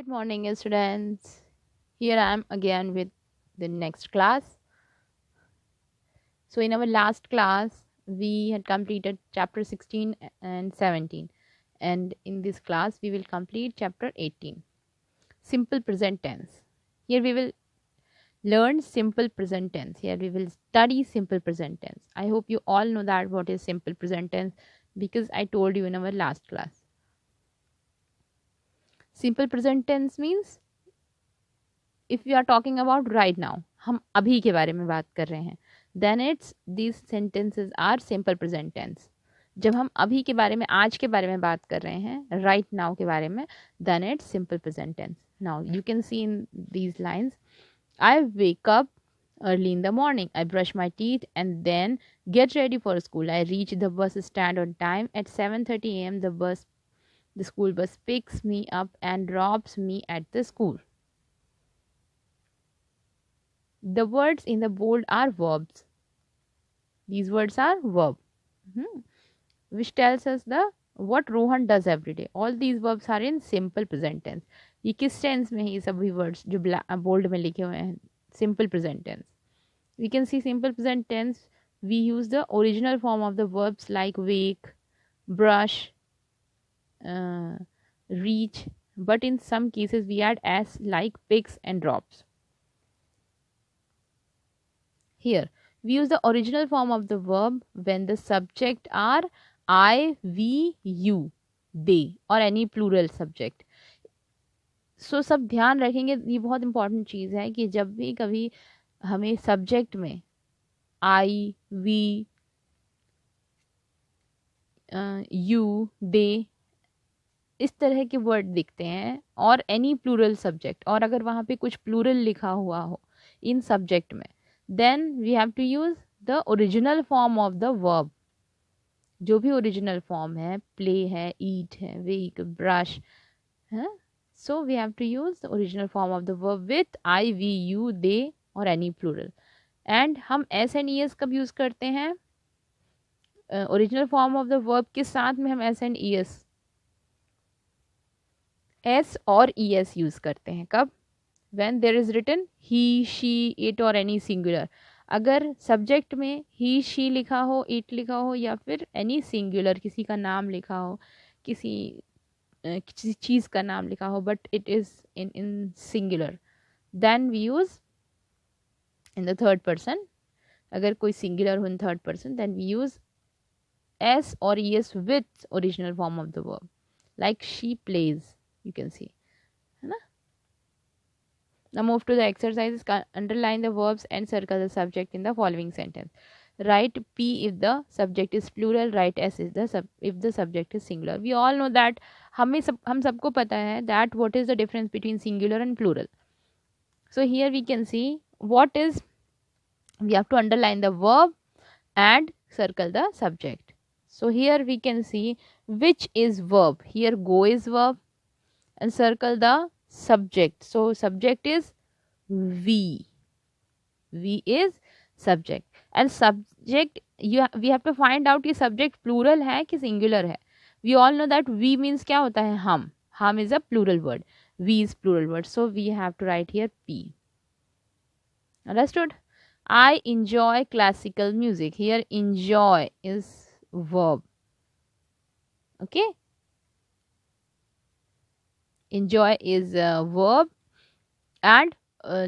Good morning, students. Here I am again with the next class. So, in our last class, we had completed chapter 16 and 17, and in this class, we will complete chapter 18, simple present tense. Here we will learn simple present tense. Here we will study simple present tense. I hope you all know that what is simple present tense because I told you in our last class. Simple present tense means if we are talking about right now, हम अभी के बारे में बात कर रहे हैं, then it's these sentences are simple present tense. जब हम अभी के बारे में, आज के बारे में बात कर रहे हैं, right now के बारे में, then it's simple present tense. Now you can see in these lines, I wake up early in the morning, I brush my teeth and then get ready for school. I reach the bus stand on time at 7:30 a.m. The school bus picks me up and drops me at the school. The words in the bold are verbs. These words are verb, which tells us the what Rohan does every day. All these verbs are in simple present tense. ये किस tense में है ये सभी words जो bold में लिखे हुए हैं? Simple present tense. We can see simple present tense. We use the original form of the verbs like wake, brush, reach, but in some cases we add s like picks and drops. Here, we use the original form of the verb when the subject are I, we, you, they or any plural subject. So सब ध्यान रखेंगे, ये बहुत important चीज़ है कि जब भी कभी हमें सब्जेक्ट में I, we, you, they इस तरह के वर्ड दिखते हैं और एनी प्लूरल सब्जेक्ट, और अगर वहाँ पे कुछ प्लूरल लिखा हुआ हो इन सब्जेक्ट में, then we have to use the original form of the verb. जो भी ओरिजिनल फॉर्म है, play है, eat है, wake, brush है, so we have to use the original form of the verb with I, we, you, they or any plural. And हम s and es कब use करते हैं? Original form of the verb के साथ में हम s and es, s और es use करते हैं कब? when there is written he, she, it or any singular. अगर सब्जेक्ट में ही, शी लिखा हो, इट लिखा हो या फिर एनी सिंगुलर किसी का नाम लिखा हो, किसी चीज़ का नाम लिखा हो but it is in singular, then we use in the third person. अगर कोई सिंगुलर हो in third person then we use S और E S with original form of the verb like she plays, you can see, है ना. Now move to the exercises. Underline the verbs and circle the subject in the following sentence. Write P if the subject is plural. Write S if the subject is singular. We all know that हम सबको पता है that what is the difference between singular and plural. So here we can see what is, we have to underline the verb and circle the subject. So here we can see which is verb. Here go is verb and circle the subject. So subject is we is subject and subject we have to find out कि subject plural है कि singular है. We all know that we means क्या होता है? हम is a plural word, we is plural word, so we have to write here P. Understood? I enjoy classical music. Here enjoy is verb. Okay, enjoy is a verb and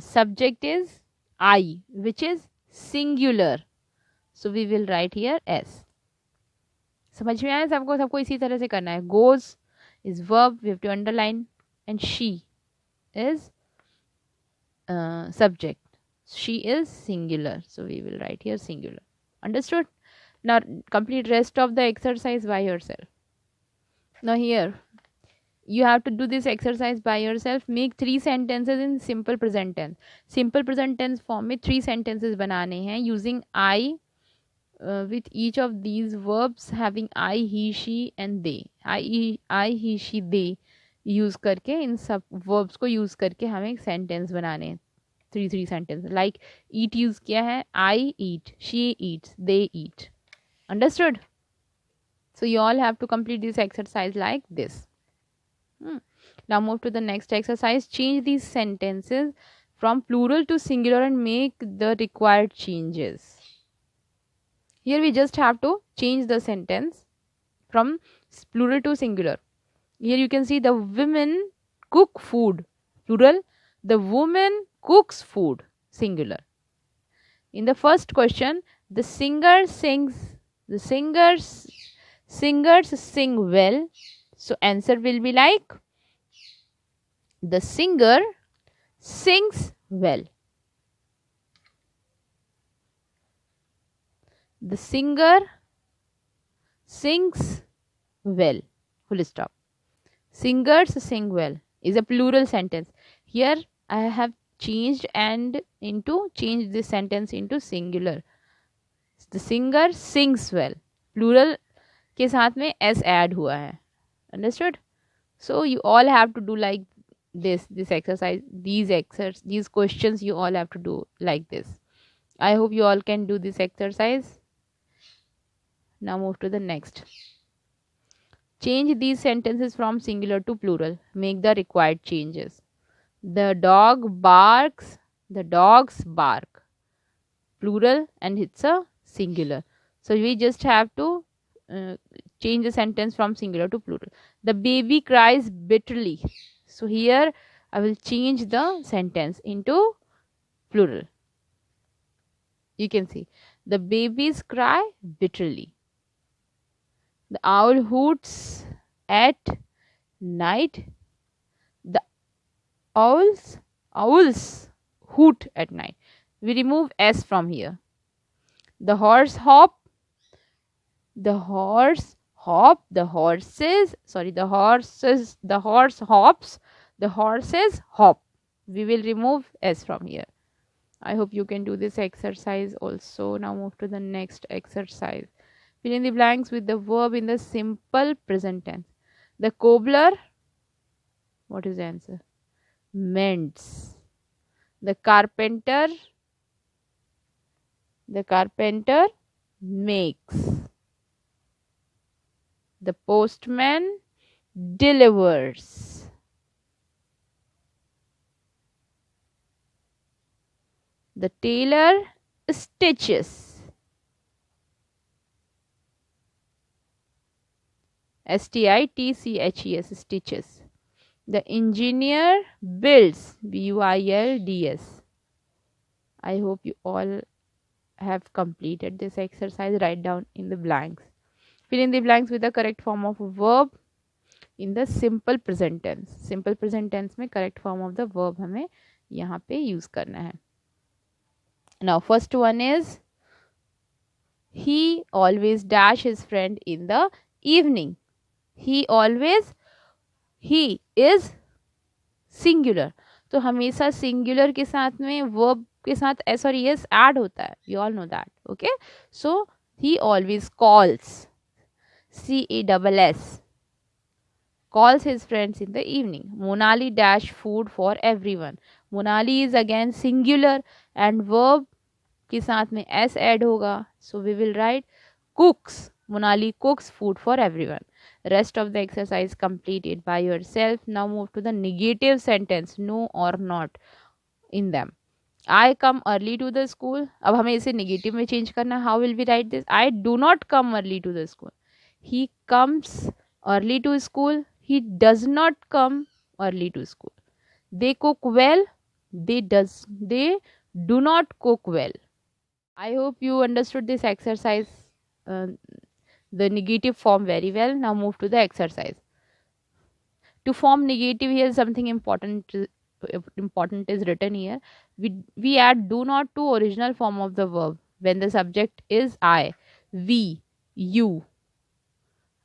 subject is I, which is singular. So we will write here S. समझ में आया सबको इसी तरह से करना है. Goes is verb, we have to underline, and she is subject. She is singular, so we will write here singular. Understood? Now complete rest of the exercise by yourself. Now here you have to do this exercise by yourself. Make 3 sentences in simple present tense. Simple present tense form में 3 sentences बनाने हैं using I with each of these verbs having I, he, she and they. I, he, she, they use करके, इन सब verbs को use करके हमें sentence बनाने हैं. 3 sentences. Like eat use किया है, I eat, she eats, they eat. Understood? So you all have to complete this exercise like this. Now move to the next exercise. Change these sentences from plural to singular and make the required changes. Here we just have to change the sentence from plural to singular. Here you can see the women cook food, plural. The woman cooks food, singular. In the first question, the singers sing well. So answer will be like, the singer sings well. The singer sings well. Full stop. Singers sing well is a plural sentence. Here I have changed this sentence into singular. The singer sings well. Plural के साथ में s add हुआ है. Understood? So you all have to do like this exercise, these questions you all have to do like this. I hope you all can do this exercise. Now move to the next. Change these sentences from singular to plural. Make the required changes. The dog barks. The dogs bark. Plural and it's a singular. So we just have to change the sentence from singular to plural. The baby cries bitterly. So here I will change the sentence into plural. You can see the babies cry bitterly. The owl hoots at night. The owls hoot at night. We remove s from here. The horse hops. The horse hops. The horses hop. We will remove s from here. I hope you can do this exercise also. Now move to the next exercise. Fill in the blanks with the verb in the simple present tense. The cobbler, what is the answer? Mends. The carpenter makes. The postman delivers. The tailor stitches. STITCHES, stitches. The engineer builds. BUILDS. I hope you all have completed this exercise. Write down in the blanks. Fill in the blanks with the correct form of a verb in the simple present tense. Simple present tense में correct form of the verb हमें यहाँ पे use करना है. Now first one is, he always dash his friend in the evening. He is singular. तो हमेशा singular के साथ में verb के साथ s और es add होता है. You all know that. Okay. So he always calls. CASS. Calls his friends in the evening. Monali dash food for everyone. Monali is again singular and verb के साथ में s add होगा. So we will write cooks. Monali cooks food for everyone. Rest of the exercise completed by yourself. Now move to the negative sentence, no or not in them. I come early to the school. अब हमें इसे negative में change करना. How will we write this? I do not come early to the school. He comes early to school. He does not come early to school. They cook well. They do not cook well. I hope you understood this exercise, the negative form very well. Now move to the exercise. To form negative, here something important is written here. We add do not to original form of the verb when the subject is I, we, you,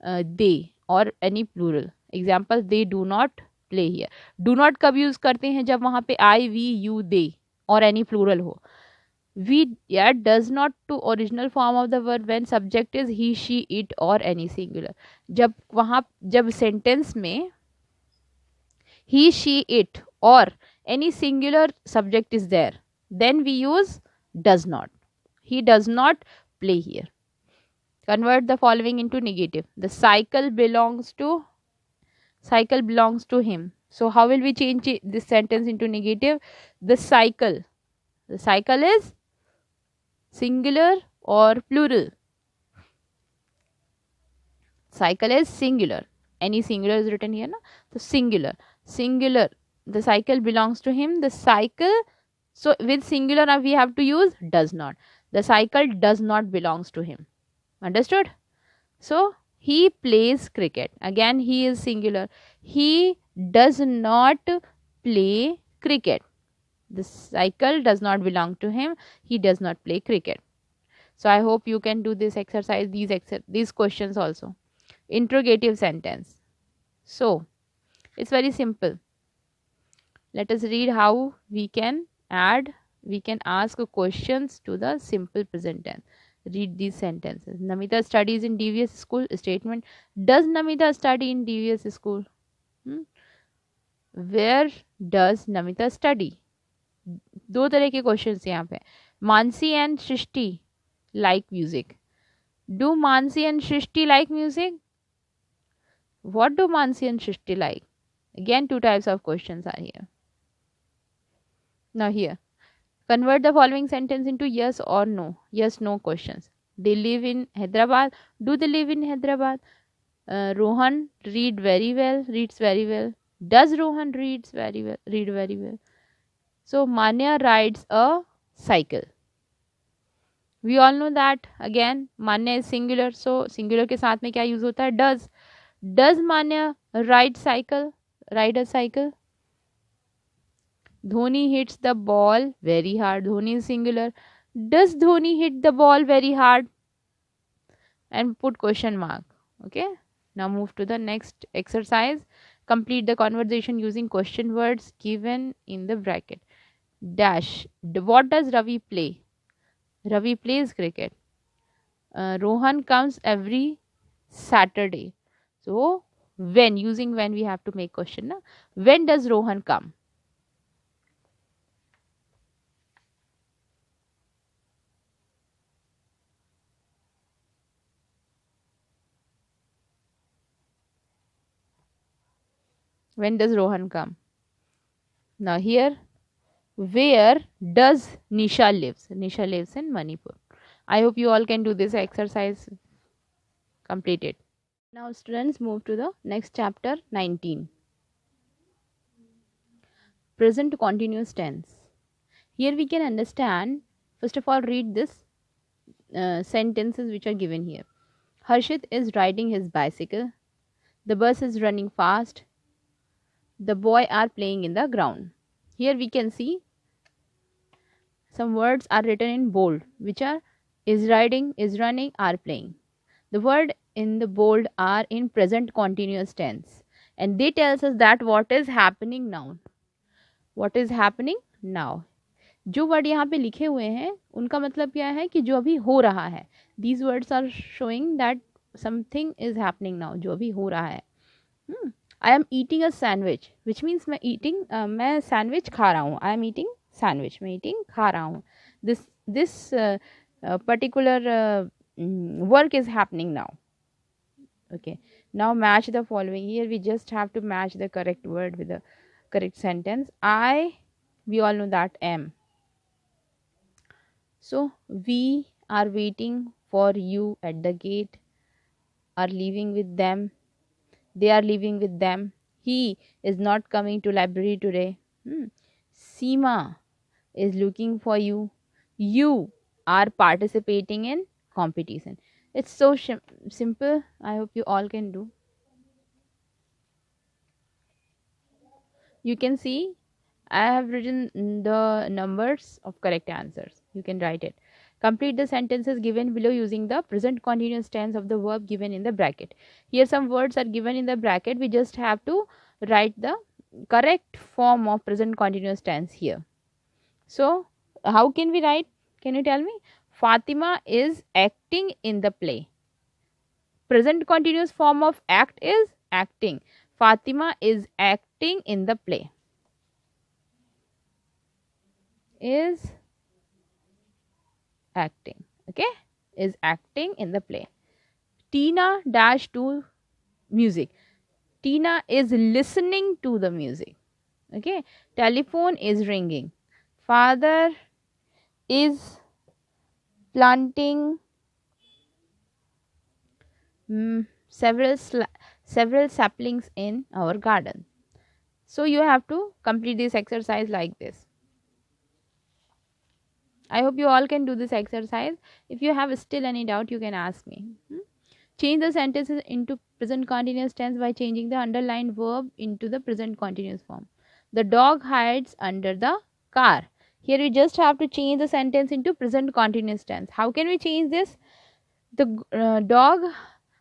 they or any plural. Example, they do not play here. Do not कब use करते हैं? जब वहाँ पे I, we, you, they or any plural हो. We add does not to original form of the verb when subject is he, she, it or any singular. जब sentence में he, she, it or any singular subject is there, then we use does not. He does not play here. Convert the following into negative. The cycle belongs to him. So how will we change this sentence into negative? The cycle is singular or plural? Cycle is singular. Any singular is written here, na? So singular. The cycle belongs to him. The cycle. So with singular now we have to use does not. The cycle does not belongs to him. Understood? So he plays cricket. Again, he is singular. He does not play cricket. The cycle does not belong to him. He does not play cricket. So I hope you can do this exercise, these questions also. Interrogative sentence. So it's very simple. Let us read how we can ask questions to the simple present tense. Read these sentences. Namita studies in DVS school. Statement. Does Namita study in DVS school? Where does Namita study? दो तरह के questions यहाँ पे. Mansi and Shrishti like music. Do Mansi and Shrishti like music? What do Mansi and Shrishti like? Again, two types of questions are here. Now here, convert the following sentence into yes or no. Yes, no questions. They live in Hyderabad. Do they live in Hyderabad? Rohan reads very well. Does Rohan read very well? So Manya rides a cycle. We all know that. Again, Manya is singular. So singular के साथ में क्या use होता है? Does. Does Manya ride a cycle? Dhoni hits the ball very hard. Dhoni is singular. Does Dhoni hit the ball very hard? And put question mark. Okay. Now move to the next exercise. Complete the conversation using question words given in the bracket. Dash. What does Ravi play? Ravi plays cricket. Rohan comes every Saturday. So when, using when we have to make question. Na? When does Rohan come? When does Rohan come? Now here, where does Nisha lives? Nisha lives in Manipur. I hope you all can do this exercise. Complete it. Now students, move to the next chapter 19. Present continuous tense. Here we can understand, first of all read this sentences which are given here. Harshit is riding his bicycle. The bus is running fast. The boy are playing in the ground. Here we can see some words are written in bold, which are is riding, is running, are playing. The word in the bold are in present continuous tense, and they tells us that what is happening now. What is happening now. जो word यहाँ पे लिखे हुए हैं उनका मतलब क्या है कि जो अभी हो रहा है. These words are showing that something is happening now, जो अभी हो रहा है. I am eating a sandwich, which means मैं sandwich खा रहा हूँ. I am eating sandwich, मैं eating खा रहा हूँ. This particular work is happening now. Okay. Now match the following. Here we just have to match the correct word with the correct sentence. We all know that am. So we are waiting for you at the gate. Are leaving with them. They are living with them. He is not coming to library today. Seema is looking for you. You are participating in competition. It's so simple. I hope you all can do. You can see I have written the numbers of correct answers. You can write it. Complete the sentences given below using the present continuous tense of the verb given in the bracket. Here some words are given in the bracket. We just have to write the correct form of present continuous tense here. So how can we write? Can you tell me? Fatima is acting in the play. Present continuous form of act is acting. Fatima is acting in the play. Is acting. Okay, is acting in the play. Tina dash to music. Tina is listening to the music. Okay, telephone is ringing. Father is planting several several saplings in our garden. So you have to complete this exercise like this. I hope you all can do this exercise. If you have still any doubt, you can ask me. Change the sentences into present continuous tense by changing the underlined verb into the present continuous form. The dog hides under the car. Here we just have to change the sentence into present continuous tense. How can we change this? The dog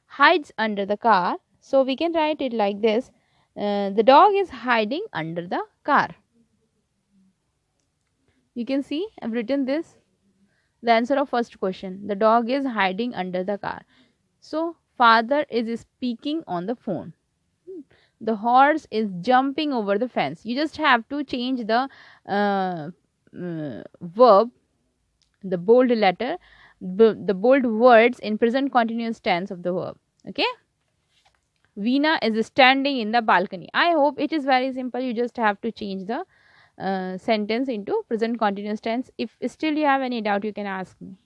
hides under the car. So we can write it like this. The dog is hiding under the car. You can see I've written this. The answer of first question. The dog is hiding under the car. So father is speaking on the phone. The horse is jumping over the fence. You just have to change the verb, the bold letter, the bold words in present continuous tense of the verb. Okay. Veena is standing in the balcony. I hope it is very simple. You just have to change the sentence into present continuous tense. If still you have any doubt, you can ask me.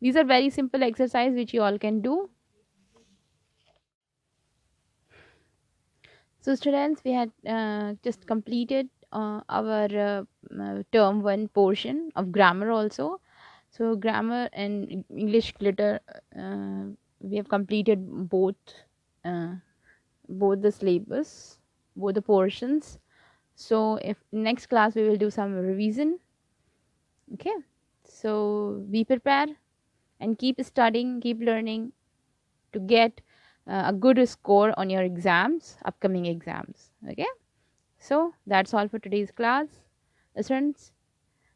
These are very simple exercise which you all can do. So students, we had just completed our term 1 portion of grammar also. So grammar and English glitter, we have completed uh, both the syllabus, both the portions. So if next class we will do some revision. Okay, so be prepared and keep studying, keep learning to get a good score on your exams, upcoming exams. Okay, so that's all for today's class. Students,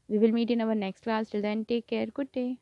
we will meet in our next class. Till then, take care. Good day.